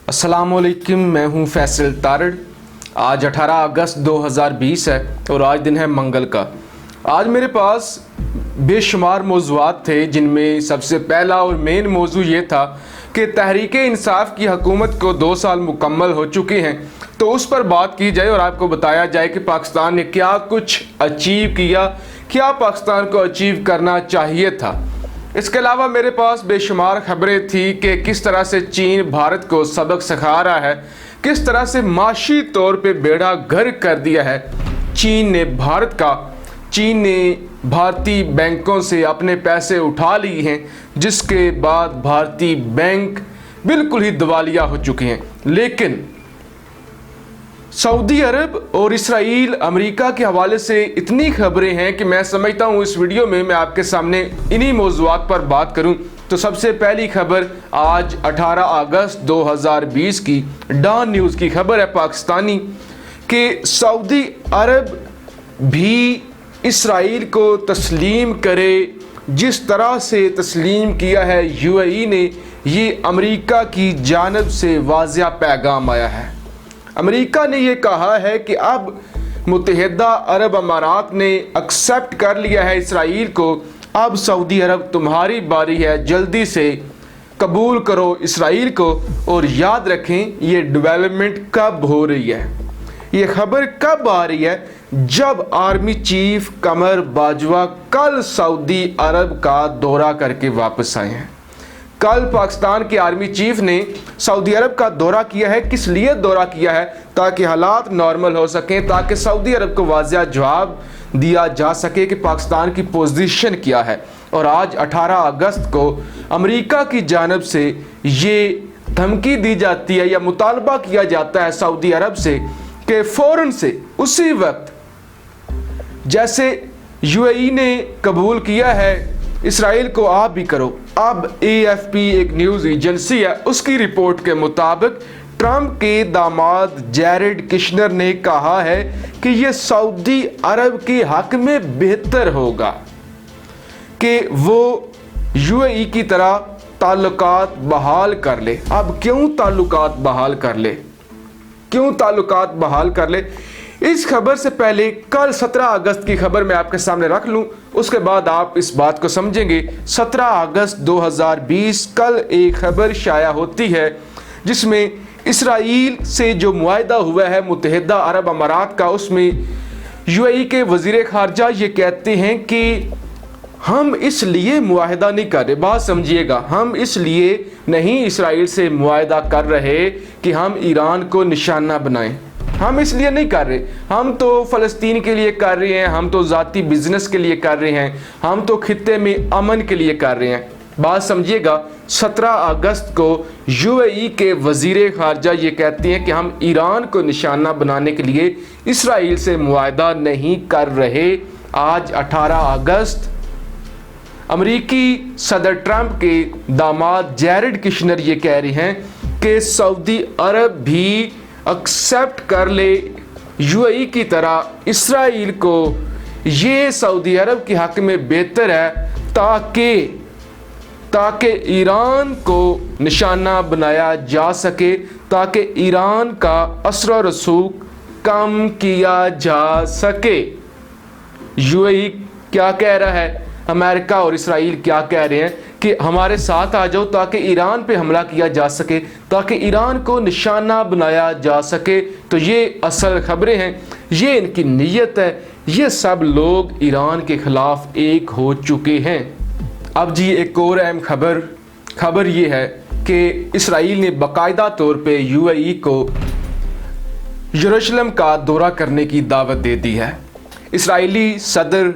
अस्सलामुअलैकुम, मैं हूं फैसल तारड़। आज 18 अगस्त 2020 है और आज दिन है मंगल का। आज मेरे पास बेशुमार मौज़ूआत थे, जिनमें सबसे पहला और मेन मौजू ये था कि तहरीक इंसाफ की हुकूमत को 2 साल मुकम्मल हो चुके हैं, तो उस पर बात की जाए और आपको बताया जाए कि पाकिस्तान ने क्या कुछ अचीव किया, क्या पाकिस्तान को अचीव करना चाहिए था। इसके अलावा मेरे पास बेशुमार खबरें थी कि किस तरह से चीन भारत को सबक सिखा रहा है, किस तरह से माशी तौर पे बेड़ा गर्क कर दिया है चीन ने भारतीय बैंकों से अपने पैसे उठा लिए हैं, जिसके बाद भारतीय बैंक बिल्कुल ही दिवालिया हो चुके हैं। लेकिन सऊदी अरब और इसराइल अमेरिका के हवाले से इतनी खबरें हैं कि मैं समझता हूँ इस वीडियो में मैं आपके सामने इन्हीं मौज़ूआत पर बात करूँ। तो सबसे पहली खबर आज 18 अगस्त 2020 की डॉन न्यूज़ की खबर है पाकिस्तानी कि सऊदी अरब भी इसराइल को तस्लीम करे जिस तरह से तस्लीम किया है यूएई ने। ये अमेरिका की जानिब से वाज़िया पैगाम आया है। अमेरिका ने यह कहा है कि अब मुत्तहिदा अरब अमारात ने एक्सेप्ट कर लिया है इसराइल को। अब सऊदी अरब तुम्हारी बारी है, जल्दी से कबूल करो इसराइल को। और याद रखें ये डेवलपमेंट कब हो रही है, ये खबर कब आ रही है, जब आर्मी चीफ कमर बाजवा कल सऊदी अरब का दौरा करके वापस आए हैं। कल पाकिस्तान के आर्मी चीफ ने सऊदी अरब का दौरा किया है। किस लिए दौरा किया है? ताकि हालात नॉर्मल हो सकें, ताकि सऊदी अरब को वाज़िया जवाब दिया जा सके कि पाकिस्तान की पोजीशन क्या है। और आज 18 अगस्त को अमेरिका की जानिब से ये धमकी दी जाती है या मुतालबा किया जाता है सऊदी अरब से कि फ़ौरन से उसी वक्त जैसे यूएई ने कबूल किया है इसराइल को, आप भी करो। अब AFP एक न्यूज़ एजेंसी है, उसकी रिपोर्ट के मुताबिक ट्रंप के दामाद जैरेड किशनर ने कहा है कि यह सऊदी अरब के हक में बेहतर होगा कि वो यूएई की तरह ताल्लुकात बहाल कर ले। अब क्यों ताल्लुकात बहाल कर ले, क्यों ताल्लुकात बहाल कर ले? इस खबर से पहले कल 17 अगस्त की खबर मैं आपके सामने रख लूं, उसके बाद आप इस बात को समझेंगे। 17 अगस्त 2020 कल एक खबर शाया होती है जिसमें इसराइल से जो मुआहदा हुआ है मुत्तहिदा अरब अमारात का, उसमें यूएई के वज़ीर ख़ारजा ये कहते हैं कि हम इसलिए मुआहदा नहीं कर रहे, बात समझिएगा, हम इसलिए नहीं इसराइल से मुआहदा कर रहे कि हम ईरान को निशाना बनाएं, हम इसलिए नहीं कर रहे, हम तो फ़लस्तीन के लिए कर रहे हैं, हम तो ज़ाती बिजनेस के लिए कर रहे हैं, हम तो खित्ते में अमन के लिए कर रहे हैं। बात समझिएगा, 17 अगस्त को यूएई के वज़ीर ख़ारजा ये कहते हैं कि हम ईरान को निशाना बनाने के लिए इसराइल से मुआहदा नहीं कर रहे। आज 18 अगस्त अमरीकी सदर ट्रंप के दामाद जैरेड किशनर ये कह रहे हैं कि सऊदी अरब भी एक्सेप्ट कर ले यूएई की तरह इसराइल को, ये सऊदी अरब के हक में बेहतर है ताकि ईरान को निशाना बनाया जा सके, ताकि ईरान का असर व रसूख कम किया जा सके। यूएई क्या कह रहा है, अमेरिका और इसराइल क्या कह रहे हैं कि हमारे साथ आ जाओ ताकि ईरान पे हमला किया जा सके, ताकि ईरान को निशाना बनाया जा सके। तो ये असल खबरें हैं, ये इनकी नीयत है, ये सब लोग ईरान के ख़िलाफ़ एक हो चुके हैं। अब जी एक और अहम खबर ये है कि इसराइल ने बाकायदा तौर पे यूएई को यरूशलेम का दौरा करने की दावत दे दी है। इसराइली सदर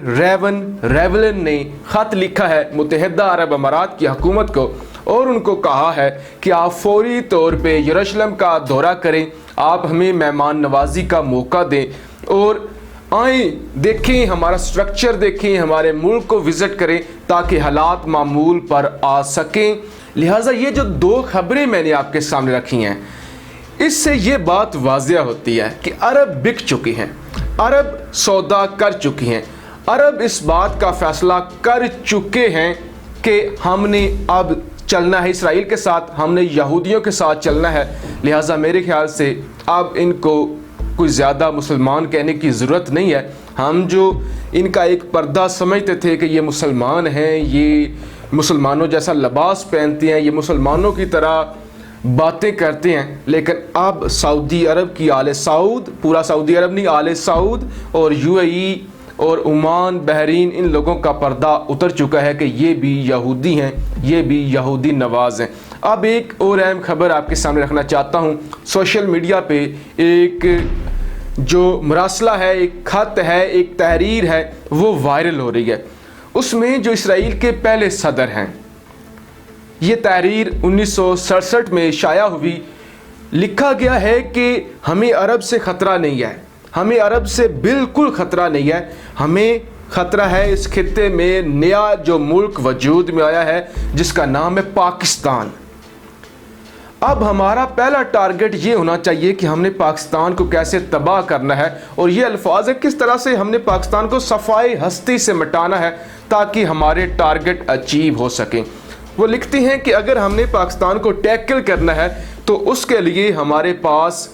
रेवलिन ने ख़त लिखा है मुत्तहिदा अरब अमारात की हुकूमत को और उनको कहा है कि आप फौरी तौर पे यरूशलेम का दौरा करें, आप हमें मेहमान नवाजी का मौका दें और आएँ, देखें हमारा स्ट्रक्चर, देखें हमारे मुल्क को विज़िट करें ताकि हालात मामूल पर आ सकें। लिहाजा ये जो 2 खबरें मैंने आपके सामने रखी हैं, इससे ये बात वाज़िया होती है कि अरब बिक चुके हैं, अरब सौदा कर चुकी हैं, अरब इस बात का फ़ैसला कर चुके हैं कि हमने अब चलना है इसराइल के साथ, हमने यहूदियों के साथ चलना है। लिहाजा मेरे ख्याल से अब इनको कोई ज़्यादा मुसलमान कहने की ज़रूरत नहीं है। हम जो इनका एक पर्दा समझते थे कि ये मुसलमान हैं, ये मुसलमानों जैसा लिबास पहनते हैं, ये मुसलमानों की तरह बातें करते हैं, लेकिन अब सऊदी अरब की आले सऊद, पूरा सऊदी अरब नहीं, आले सऊद और यूएई और ओमान, बहरीन, इन लोगों का पर्दा उतर चुका है कि ये भी यहूदी हैं, ये भी यहूदी नवाज हैं। अब एक और अहम खबर आपके सामने रखना चाहता हूँ। सोशल मीडिया पे एक जो मरासला है, एक ख़त है, एक तहरीर है, वो वायरल हो रही है। उसमें जो इसराइल के पहले सदर हैं, ये तहरीर 1967 में शाया हुई, लिखा गया है कि हमें अरब से ख़तरा नहीं है, हमें अरब से बिल्कुल ख़तरा नहीं है, हमें ख़तरा है इस खित्ते में नया जो मुल्क वजूद में आया है जिसका नाम है पाकिस्तान। अब हमारा पहला टारगेट ये होना चाहिए कि हमने पाकिस्तान को कैसे तबाह करना है, और ये अल्फाज है किस तरह से हमने पाकिस्तान को सफाई हस्ती से मिटाना है ताकि हमारे टारगेट अचीव हो सकें। वो लिखते हैं कि अगर हमने पाकिस्तान को टैकल करना है तो उसके लिए हमारे पास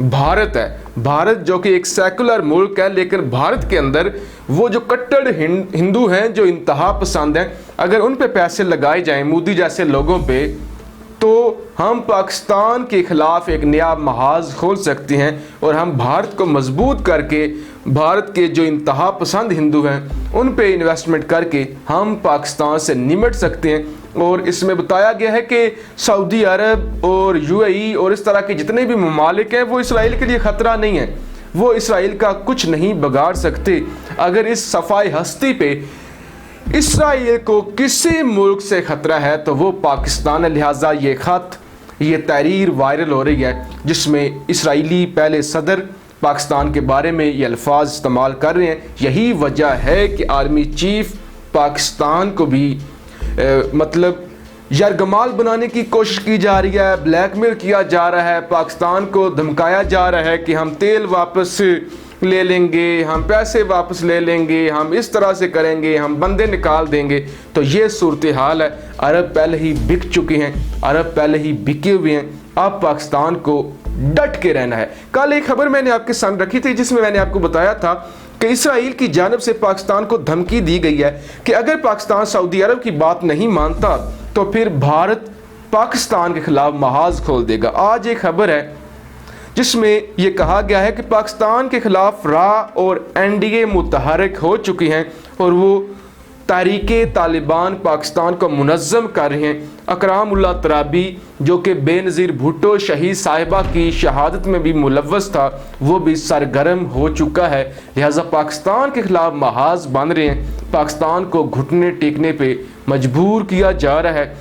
भारत है। भारत जो कि एक सेकुलर मुल्क है, लेकिन भारत के अंदर वो जो कट्टर हिंदू हैं, जो इंतहा पसंद हैं, अगर उन पे पैसे लगाए जाएं मोदी जैसे लोगों पे, तो हम पाकिस्तान के ख़िलाफ़ एक नया महाज खोल सकते हैं और हम भारत को मजबूत करके भारत के जो इंतहा पसंद हिंदू हैं उन पे इन्वेस्टमेंट करके हम पाकिस्तान से निमट सकते हैं। और इसमें बताया गया है कि सऊदी अरब और यूएई और इस तरह के जितने भी ममालिक हैं वो इसराइल के लिए ख़तरा नहीं है, वो इसराइल का कुछ नहीं बिगाड़ सकते। अगर इस सफाई हस्ती पे इसराइल को किसी मुल्क से ख़तरा है तो वो पाकिस्तान है। लिहाजा ये ख़त, ये तहरीर वायरल हो रही है जिसमें इसराइली पहले सदर पाकिस्तान के बारे में ये अल्फाज इस्तेमाल कर रहे हैं। यही वजह है कि आर्मी चीफ पाकिस्तान को भी मतलब यरगमाल बनाने की कोशिश की जा रही है, ब्लैकमेल किया जा रहा है, पाकिस्तान को धमकाया जा रहा है कि हम तेल वापस ले लेंगे, हम पैसे वापस ले लेंगे, हम इस तरह से करेंगे, हम बंदे निकाल देंगे। तो ये सूरत हाल है। अरब पहले ही बिक चुके हैं, अरब पहले ही बिके हुए हैं। अब पाकिस्तान को डट के रहना है। कल एक खबर मैंने आपके सामने रखी थी जिसमें मैंने आपको बताया था कि इसराइल की जानिब से पाकिस्तान को धमकी दी गई है कि अगर पाकिस्तान सऊदी अरब की बात नहीं मानता तो फिर भारत पाकिस्तान के खिलाफ महाज खोल देगा। आज एक खबर है जिसमें यह कहा गया है कि पाकिस्तान के खिलाफ रा और एनडीए मुतहरक हो चुकी हैं और वो तहरीके तालिबान पाकिस्तान को मुनज़्ज़म कर रहे हैं। अकराम उल्लाह तराबी जो कि बेनज़ीर भुट्टो शहीद साहिबा की शहादत में भी मुलव्वस था, वो भी सरगर्म हो चुका है। लिहाजा पाकिस्तान के खिलाफ महाज बन रहे हैं, पाकिस्तान को घुटने टेकने पे मजबूर किया जा रहा है।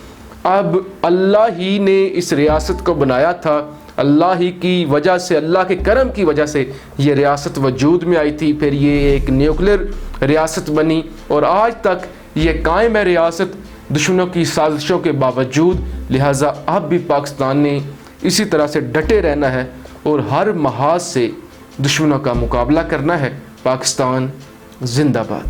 अब अल्लाह ही ने इस रियासत को बनाया था, अल्लाह ही की वजह से, अल्लाह के करम की वजह से ये रियासत वजूद में आई थी, फिर ये एक न्यूक्लियर रियासत बनी और आज तक ये कायम है रियासत दुश्मनों की साजिशों के बावजूद। लिहाजा अब भी पाकिस्तान ने इसी तरह से डटे रहना है और हर महाज से दुश्मनों का मुकाबला करना है। पाकिस्तान जिंदाबाद।